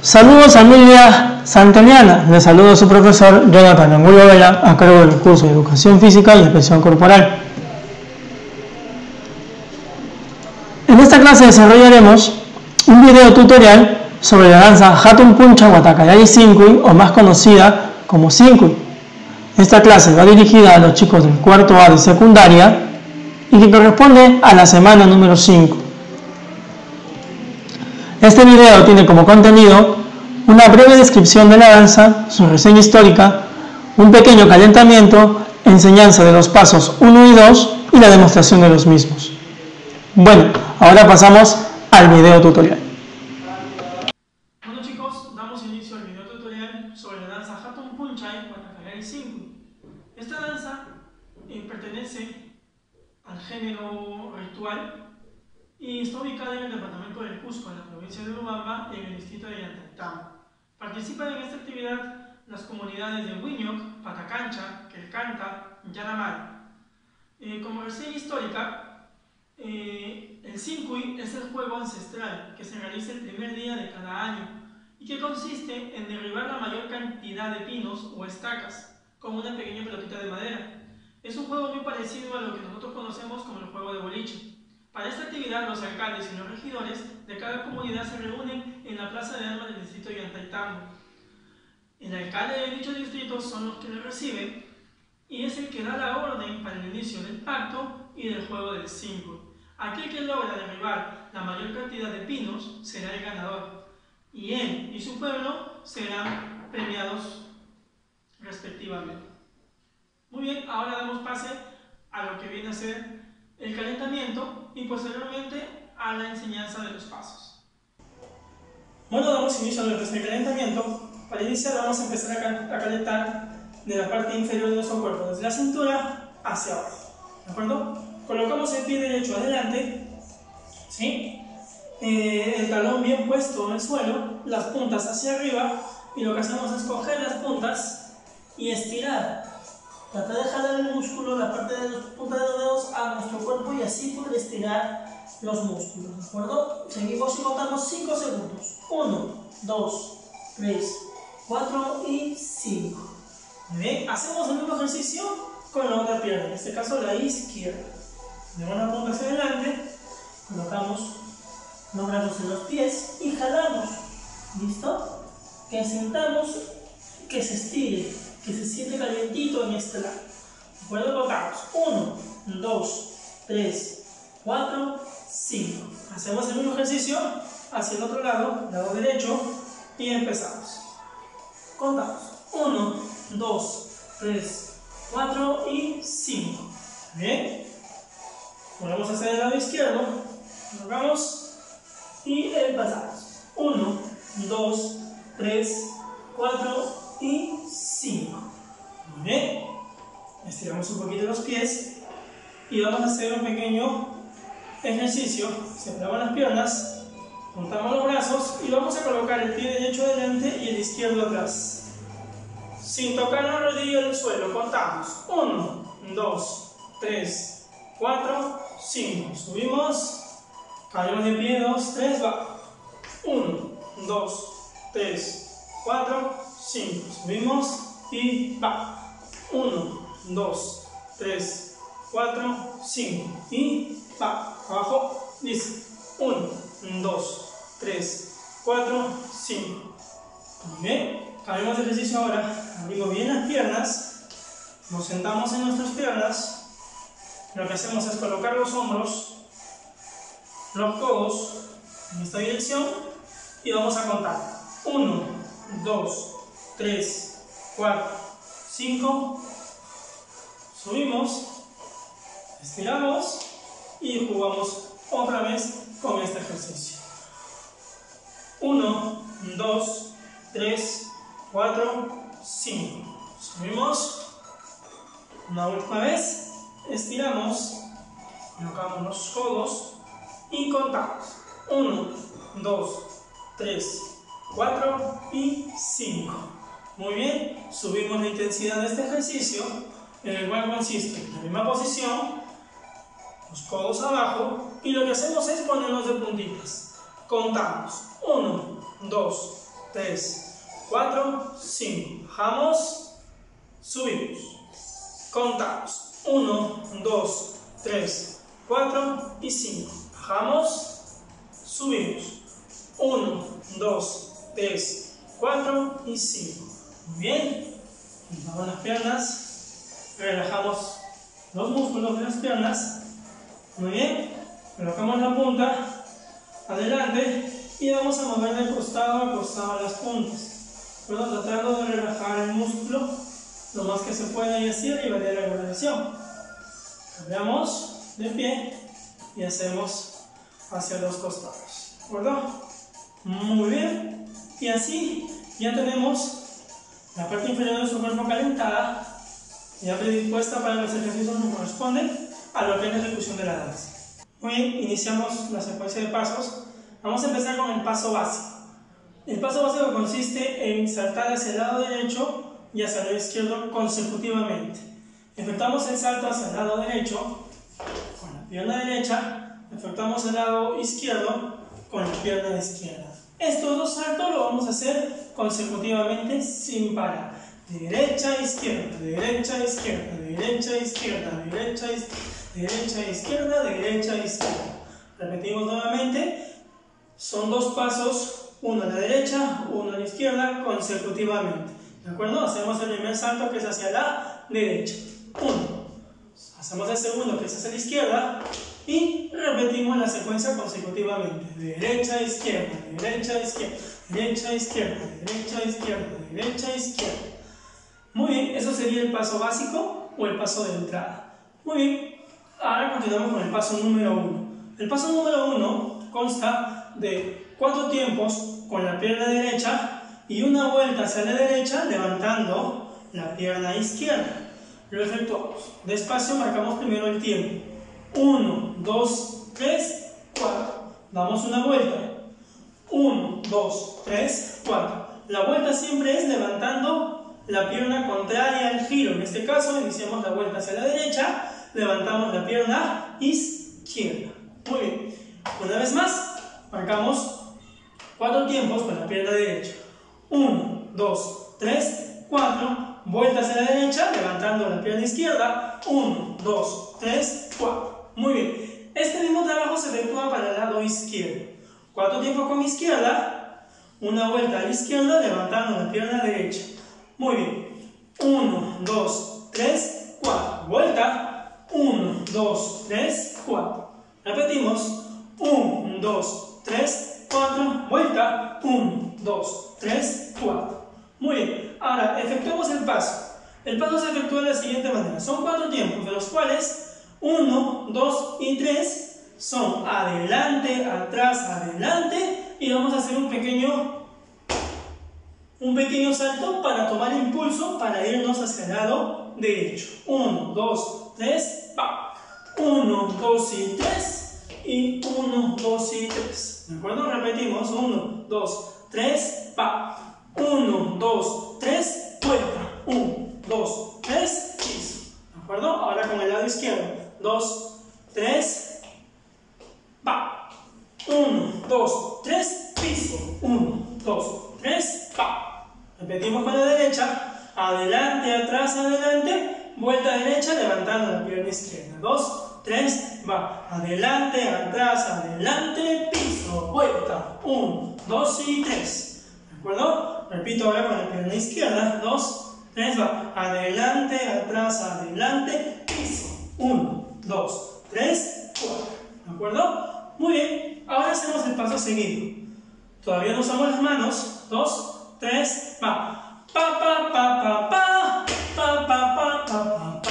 Saludos familia santoniana, les saludo a su profesor Jonathan Angulo Vela a cargo del curso de Educación Física y Expresión Corporal. En esta clase desarrollaremos un video tutorial sobre la danza Hatun Puncha Watakayari Sinkui, o más conocida como Sinkui. Esta clase va dirigida a los chicos del cuarto A de secundaria y que corresponde a la semana número 5. Este video tiene como contenido una breve descripción de la danza, su reseña histórica, un pequeño calentamiento, enseñanza de los pasos 1 y 2 y la demostración de los mismos. Bueno, ahora pasamos al video tutorial. Bueno chicos, damos inicio al video tutorial sobre la danza Hatun Punchai Watakayari Sinkui. Esta danza pertenece al género ritual y está ubicada en el departamento del Cusco, en la provincia de Urubamba, en el distrito de Yantaitama. Participan en esta actividad las comunidades de Huiñoc, Patacancha, Quelcanta, Yanamar. Como reseña histórica, el Sinkui es el juego ancestral que se realiza el primer día de cada año y que consiste en derribar la mayor cantidad de pinos o estacas con una pequeña pelotita de madera. Es un juego muy parecido a lo que nosotros conocemos como el juego de boliche. Para esta actividad, los alcaldes y los regidores de cada comunidad se reúnen en la plaza de armas del distrito de Yantaitama. El alcalde de dicho distrito son los que le reciben y es el que da la orden para el inicio del pacto y del juego del Sinkui. Aquel que logra derribar la mayor cantidad de pinos será el ganador y él y su pueblo serán premiados respectivamente. Muy bien, ahora damos pase a lo que viene a ser el calentamiento y posteriormente a la enseñanza de los pasos. Bueno, damos inicio a lo que es el calentamiento. Para iniciar vamos a empezar a calentar de la parte inferior de nuestro cuerpo, desde la cintura hacia abajo. ¿De acuerdo? Colocamos el pie derecho adelante, ¿sí? El talón bien puesto en el suelo, las puntas hacia arriba, y lo que hacemos es coger las puntas y estirar. Trata de jalar el músculo, la parte de la punta de los dedos a nuestro cuerpo y así poder estirar los músculos, ¿de acuerdo? Seguimos y contamos 5 segundos. 1, 2, 3, 4 y 5. Muy bien, hacemos el mismo ejercicio con la otra pierna, en este caso la izquierda. Llevamos la punta hacia adelante, colocamos los brazos en los pies y jalamos. ¿Listo? Que sintamos que se estire, que se siente calientito en este lado. ¿De acuerdo? Contamos 1, 2, 3, 4, 5. Hacemos el mismo ejercicio hacia el otro lado derecho, y empezamos. Contamos 1, 2, 3, 4 y 5. Bien. Volvemos a hacer el lado izquierdo. Colocamos y empezamos. 1, 2, 3, 4 y 5. Muy bien. Estiramos un poquito los pies y vamos a hacer un pequeño ejercicio. Separamos las piernas, juntamos los brazos y vamos a colocar el pie derecho adelante y el izquierdo atrás, sin tocar la rodilla del suelo. Contamos 1, 2, 3, 4, 5. Subimos, caemos de pie, 2, 3, va. 1, 2, 3, 4, 5. Subimos y va. 1, 2, 3, 4, 5 y va. Abajo, dice 1, 2, 3, 4, 5. Muy bien, cambiamos de ejercicio ahora. Abrimos bien las piernas, nos sentamos en nuestras piernas. Lo que hacemos es colocar los hombros, los codos en esta dirección y vamos a contar 1, 2, 3, 4, 5. Subimos, estiramos y jugamos otra vez con este ejercicio. 1, 2, 3, 4, 5. Subimos, una última vez, estiramos, colocamos los codos y contamos. 1, 2, 3, 4 y 5. Muy bien, subimos la intensidad de este ejercicio, en el cual consiste en la misma posición, los codos abajo, y lo que hacemos es ponernos de puntitas. Contamos 1, 2, 3, 4, 5. Bajamos, subimos. Contamos. 1, 2, 3, 4 y 5. Bajamos, subimos. 1, 2, 3, 4 y 5. Muy bien. Bajamos las piernas. Relajamos los músculos de las piernas. Muy bien. Colocamos la punta adelante y vamos a mover de costado a costado las puntas. Bueno, tratando de relajar el músculo lo más que se pueda y así arribaré la regulación. Cambiamos de pie y hacemos hacia los costados. ¿De acuerdo? Muy bien. Y así ya tenemos la parte inferior de su cuerpo calentada, ya predispuesta para los ejercicios que corresponden a lo que es la ejecución de la danza. Muy bien, iniciamos la secuencia de pasos. Vamos a empezar con el paso básico. El paso básico consiste en saltar hacia el lado derecho y hacia el lado izquierdo consecutivamente. Efectuamos el salto hacia el lado derecho con la pierna derecha, efectuamos el lado izquierdo con la pierna izquierda. Estos dos saltos lo vamos a hacer consecutivamente sin parar. Derecha, izquierda, derecha, izquierda, derecha, izquierda, derecha, derecha, izquierda, derecha, izquierda. Repetimos nuevamente. Son dos pasos, uno a la derecha, uno a la izquierda, consecutivamente. ¿De acuerdo? Hacemos el primer salto que es hacia la derecha. 1. Hacemos el segundo que es hacia la izquierda. Y repetimos la secuencia consecutivamente. Derecha, izquierda, derecha, izquierda, derecha, izquierda, derecha, izquierda, derecha, izquierda. Muy bien, eso sería el paso básico o el paso de entrada. Muy bien, ahora continuamos con el paso número 1. El paso número 1 consta de 4 tiempos con la pierna derecha y una vuelta hacia la derecha levantando la pierna izquierda. Lo efectuamos. Despacio marcamos primero el tiempo. 1, 2, 3, 4. Damos una vuelta. 1, 2, 3, 4. La vuelta siempre es levantando la pierna contraria al giro. En este caso iniciamos la vuelta hacia la derecha, levantamos la pierna izquierda. Muy bien. Una vez más, marcamos 4 tiempos con la pierna derecha. 1, 2, 3, 4. Vuelta hacia la derecha, levantando la pierna izquierda. 1, 2, 3, 4. Muy bien. Este mismo trabajo se efectúa para el lado izquierdo. 4 tiempos con mi izquierda. Una vuelta a la izquierda, levantando la pierna derecha. Muy bien. 1, 2, 3, 4. Vuelta. 1, 2, 3, 4. Repetimos. 1, 2, 3, 4. Vuelta. 1, 2, 3, 4. Muy bien. Ahora, efectuamos el paso. El paso se efectúa de la siguiente manera. Son 4 tiempos, de los cuales 1, 2 y 3 son adelante, atrás, adelante. Y vamos a hacer un pequeño salto para tomar impulso para irnos hacia el lado derecho. 1, 2, 3, pa. 1, 2 y 3. Y 1, 2 y 3. ¿De acuerdo? Repetimos. 1, 2, 3, pa. 1, 2, 3, vuelta. 1, 2, 3, piso. ¿De acuerdo? Ahora con el lado izquierdo. 2, 3, pa. 1, 2, 3, piso. 1, 2, 3, pa. Repetimos con la derecha. Adelante, atrás, adelante. Vuelta derecha, levantando la pierna izquierda. 2, 3, va. Adelante, atrás, adelante, piso. Vuelta. 1, 2 y 3. ¿De acuerdo? Repito ahora con la pierna izquierda. 2, 3, va. Adelante, atrás, adelante, piso. 1, 2, 3, 4. ¿De acuerdo? Muy bien. Ahora hacemos el paso seguido. Todavía no usamos las manos. 2, 3, va. Pa, pa, pa, pa, pa. Pa, pa, pa, pa, pa, pa.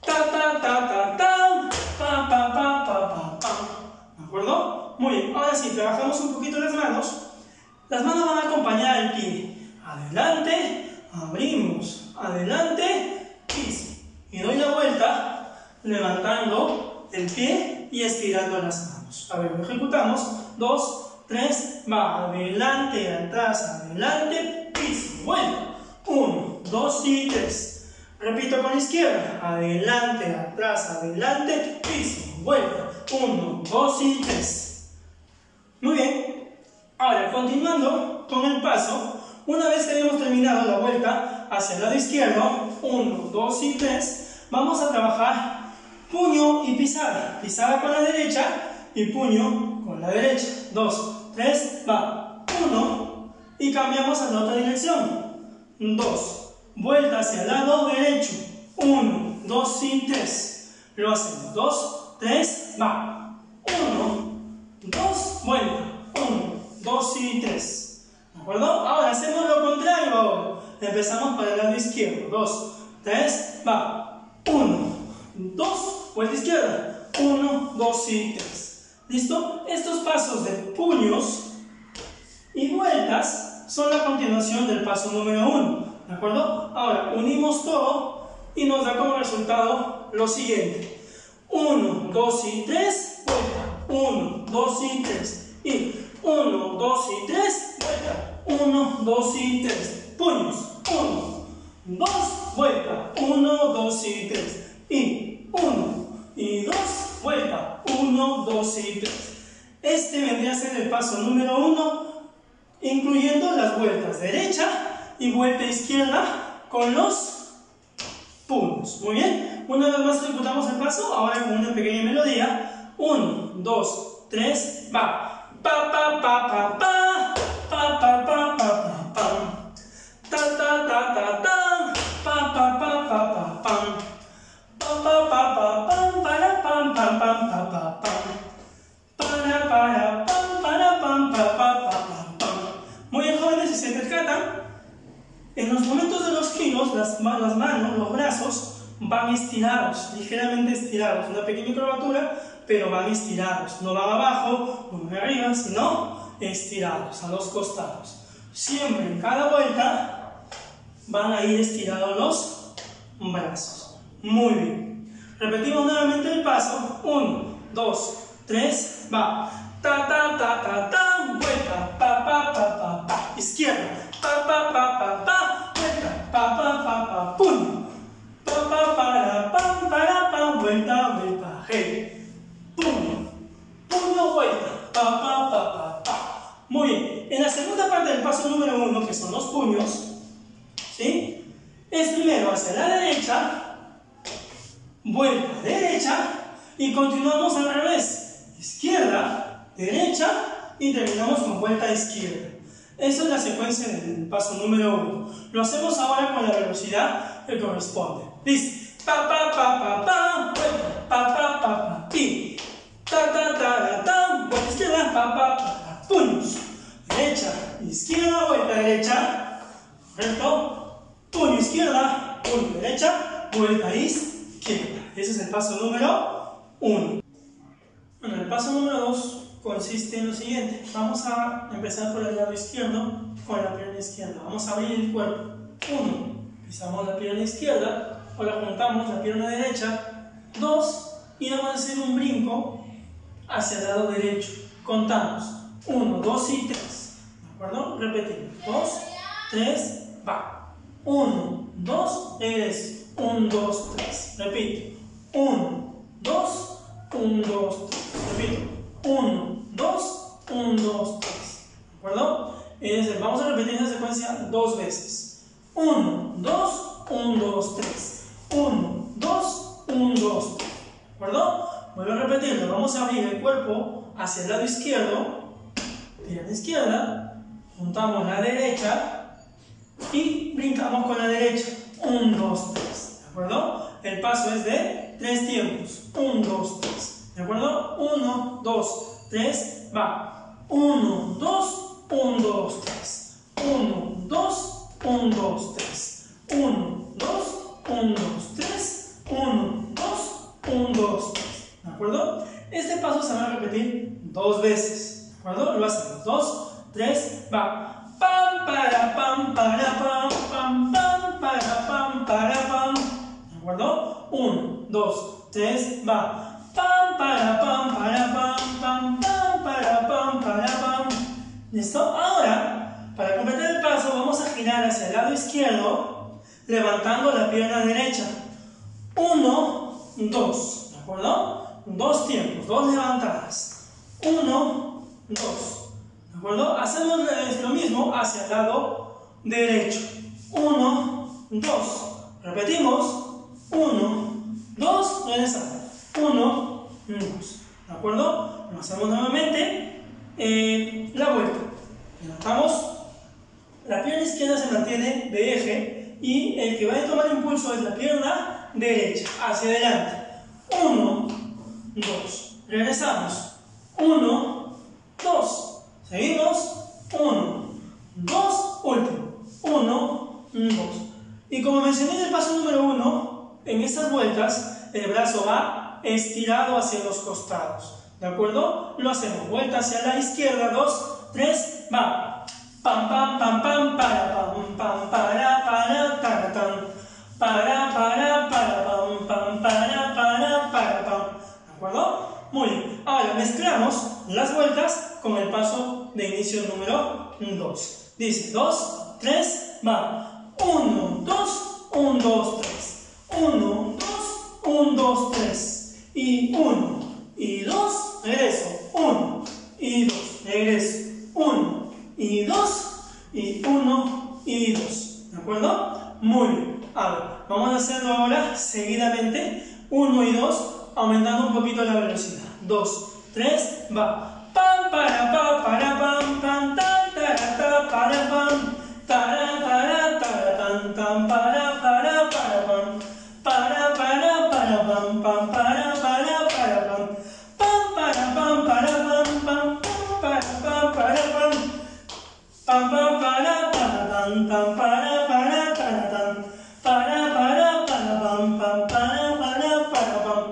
Ta, ta, ta, ta, ta. Pa, pa, pa, pa, pa, pa. ¿De acuerdo? Muy bien. Ahora sí, trabajamos un poquito las manos. Las manos van a acompañar al pie. Adelante, abrimos. Adelante, piso. Y doy la vuelta, levantando el pie y estirando las manos. A ver, lo ejecutamos. 2, 3, va. Adelante, atrás, adelante, piso. Vuelta. 1, 2 y 3. Repito con la izquierda. Adelante, atrás, adelante, piso. Vuelta. 1, 2 y 3. Muy bien. Ahora, continuando con el paso, una vez que hayamos terminado la vuelta hacia el lado izquierdo, 1, 2 y 3, vamos a trabajar puño y pisada. Pisada con la derecha y puño con la derecha. 2, 3, va. 1 y cambiamos a la otra dirección. 2, vuelta hacia el lado derecho. 1, 2 y 3. Lo hacemos. 2, 3, va. 1, 2, vuelta. 1, 2 y 3. ¿De acuerdo? Ahora hacemos lo contrario ahora. Empezamos para el lado izquierdo. 2, 3, va. 1, 2, vuelta izquierda. 1, 2 y 3. ¿Listo? Estos pasos de puños y vueltas son la continuación del paso número 1. ¿De acuerdo? Ahora unimos todo y nos da como resultado lo siguiente. 1, 2 y 3, vuelta. 1, 2 y 3. Y 1, 2 y 3, vuelta. 1, 2 y 3. Puños. 1, 2, vuelta. 1, 2 y 3. Y 1 y 2, vuelta. 1, 2 y 3. Este vendría a ser el paso número 1, incluyendo las vueltas derecha y vuelta izquierda con los puños. Muy bien. Una vez más ejecutamos el paso, ahora con una pequeña melodía. 1, 2, 3, va. Pa, pa, pa, pa, pa. Pa, pa, pa, pa, pa, pam. Ta, ta, ta, ta, ta. Pa, pa, pa, pa, pa, pam. Pa, pa, pa, pa, pam. Para, pam, pam, pam, pa, pa, pam. Para, pam, para, pam, pa, pa, pa, pam. Muy bien, jóvenes, si se percatan, en los momentos de los giros, las manos, los brazos van estirados, ligeramente estirados. Una pequeña curvatura, pero van estirados. No van abajo, no van arriba, sino estirados a los costados. Siempre en cada vuelta van a ir estirados los brazos. Muy bien. Repetimos nuevamente el paso. 1, 2, 3, va. Ta, ta, ta, ta, ta. Vuelta. Pa, pa, pa, pa, pa. Izquierda. Pa, pa, pa, pa, pa. Vuelta. Pa, pa, pa, pa. Puño. Pa, pa, para, pa, vuelta, vuelta. Hey. Puño. Puño, vuelta. Pa, pa, pa, pa, pa. Muy bien. En la segunda parte del paso número 1, que son los puños, ¿sí? Es primero hacia la derecha, vuelta derecha, y continuamos al revés. Izquierda, derecha, y terminamos con vuelta izquierda. Esa es la secuencia del paso número 1. Lo hacemos ahora con la velocidad que corresponde. ¿Listo? Pa, pa, pa, pa, pa, vuelta, pa, pa, pa, pa, pi. Ta, ta, ta, ta, vuelta izquierda, pa, pa, pa, puños. Derecha, izquierda, vuelta derecha. Correcto. Puño izquierda, puño derecha, vuelta izquierda. Ese es el paso número 1. Bueno, el paso número 2 consiste en lo siguiente. Vamos a empezar por el lado izquierdo con la pierna izquierda. Vamos a abrir el cuerpo. 1. Pisamos la pierna izquierda. Ahora juntamos la pierna derecha. 2. Y vamos a hacer un brinco hacia el lado derecho. Contamos. 1, 2 y 3. ¿De acuerdo? Repetimos. 2, 3, va. 1, 2, regreso. 1, 2, 3. Repito. 1, 2, 1, 2, 3. Repito. 1, 2, 1, 2, 3. ¿De acuerdo? Vamos a repetir esta secuencia 2 veces. 1, 2, 1, 2, 3. 1, 2, 1, 2, 3. ¿De acuerdo? Vuelvo a repetirlo. Vamos a abrir el cuerpo hacia el lado izquierdo. Pierna izquierda. Juntamos la derecha. Y brincamos con la derecha. 1, 2, 3. ¿De acuerdo? El paso es de 3 tiempos. 1, 2, 3. ¿De acuerdo? 1, 2, 3, va. 1, 2, 1, 2, 3. 1, 2, 1, 2, 3. 1, 2, 1, 2, 3. 1, 2, 1, 2, 3. ¿De acuerdo? Este paso se va a repetir 2 veces. ¿De acuerdo? Lo hacemos. 2, 3, va. Pam, para, pam, para, pam, pam, pam, para, pam, para, pam. ¿De acuerdo? 1, 2, 3, va. Pam, para, pam, para, pam, pam, pam, para, pam, para, pam. ¿Listo? Ahora, para completar el paso, vamos a girar hacia el lado izquierdo, levantando la pierna derecha. 1, 2. ¿De acuerdo? 2 tiempos, 2 levantadas. 1, 2. ¿De acuerdo? Hacemos lo mismo hacia el lado derecho. 1, 2. Repetimos. 1, 2. Regresamos. 1, 2. ¿De acuerdo? Lo hacemos nuevamente. La vuelta. Notamos. La pierna izquierda se mantiene de eje y el que va a tomar impulso es la pierna derecha, hacia adelante. 1, 2. Regresamos. 1, 2. Seguimos. 1, 2. Último. 1, 2. Y como mencioné en el paso número 1, en estas vueltas el brazo va estirado hacia los costados. ¿De acuerdo? Lo hacemos. Vuelta hacia la izquierda. 2, 3. Va. Pam, pam, pam, pam, para, pam, pam, para, para, tan. Para, pam, pam, para, pam. ¿De acuerdo? Muy bien. Ahora mezclamos las vueltas con el paso de inicio número 2. Dice 2, 3, va. 1, 2, 1, 2, 3. 1, 2, 1, 2, 3. Y 1, y 2, regreso. 1, y 2, regreso. 1, y 2, y 1, y 2. ¿De acuerdo? Muy bien. Ahora, vamos a hacerlo ahora seguidamente. 1 y 2, aumentando un poquito la velocidad. 2, 3, va. Pam, para, pam, tan, ta, para, pam. Tara, tan, tan, para, pam. Para, pam, pam, para, pam. Pam, para, pam, pam, para, pam. Pam, pam, para, tan, tan, para, tan. Para, pam, pam, para, pam.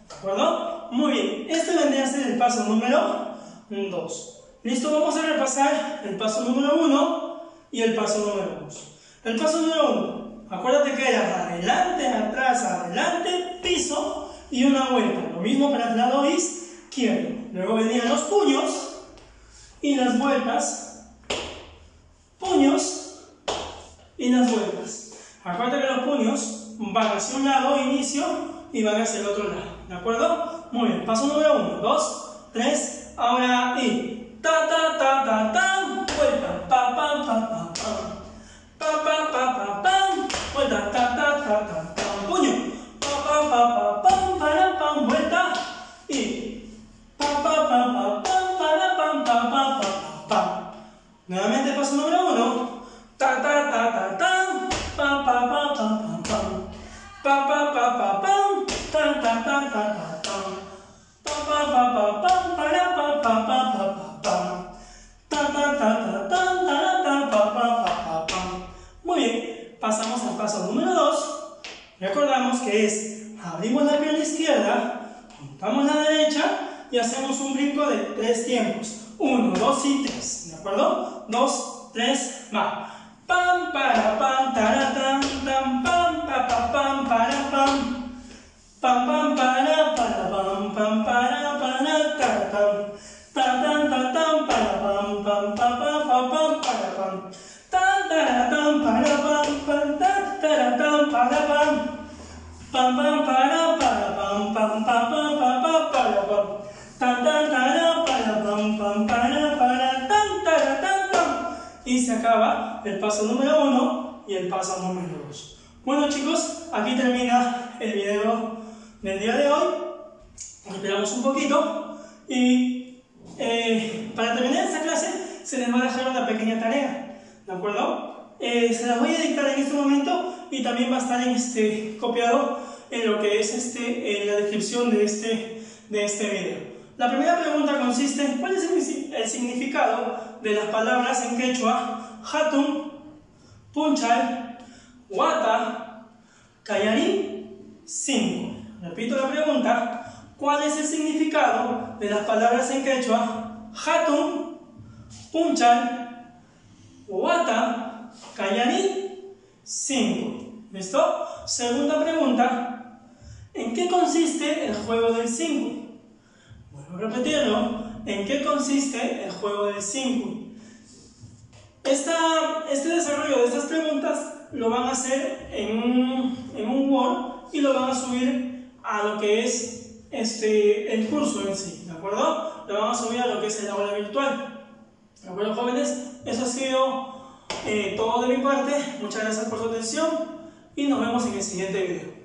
¿De acuerdo? Muy bien. Este vendría a ser el paso número 2. Listo, vamos a repasar el paso número 1 y el paso número 2. El paso número 1, acuérdate que era adelante, atrás, adelante, piso y una vuelta. Lo mismo para el lado izquierdo. Luego venían los puños y las vueltas. Puños y las vueltas. Acuérdate que los puños van hacia un lado, inicio, y van hacia el otro lado. ¿De acuerdo? Muy bien. Paso número 1, 2, 3, ahora y ta, ta, ta, ta, ta, vuelta, pa, pa, pa, pa, pa. Pa, pa, pa, pa, pam, vuelta, ta, ta, ta, ta, ta, puño, pa, pa, pa, pa, pam, para, pam, vuelta, y pa, pa, pa, pa, pam, para, pam, pa, pa, pa, pam. Nuevamente paso número 1, ta, ta, ta, ta, ta, pa, pa, pa, pa, pa, pam, pa, pa, pa, pa, pam, ta, ta, ta, ta, ta, pam, pa, pa, pa, pa, pam, para, pa, pa, pa, pa, pam, ta, ta, ta, ta, ta, ta, pa, pa, pa, pam. Muy bien, pasamos al paso número 2. Recordamos que es, abrimos la pierna izquierda, juntamos la derecha y hacemos un brinco de 3 tiempos. 1, 2 y 3, ¿de acuerdo? 2, 3, va. Pam, para, pam, taratán, tam, pam, pa, pa, pam, para, pam. Pam, pam, para, pam, pam, para, taratán. Ta, tan, ta, tam, para, pam, pam, pa, pa, pa, pam, para, pam. Tan, taratán, para, pam, pam, ta, taratán, para, pam. Pam, pam, para, pam, pam, pa, pa, pa, pa, para, pam. Tan, tan, tara, para, pam, pam, para, tan, taratán, pam. Y se acaba el paso número 1 y el paso número 2. Bueno chicos, aquí termina el video del día de hoy. Esperamos un poquito y para terminar esta clase se les va a dejar una pequeña tarea, ¿de acuerdo? Se las voy a dictar en este momento y también va a estar copiado en lo que es en la descripción de este video. La primera pregunta consiste en cuál es el significado de las palabras en quechua Hatun, Punchay, Wata, Callarín, 5. Repito la pregunta, ¿cuál es el significado de las palabras en quechua Hatun, Punchay, Wata, Callarín, 5? ¿Listo? Segunda pregunta, ¿en qué consiste el juego del 5? Vuelvo a repetirlo, ¿en qué consiste el juego del 5? Este desarrollo de estas preguntas lo van a hacer en un Word y lo van a subir a lo que es el curso en sí, ¿de acuerdo? Lo van a subir a lo que es el aula virtual. Bueno, jóvenes, eso ha sido todo de mi parte. Muchas gracias por su atención y nos vemos en el siguiente video.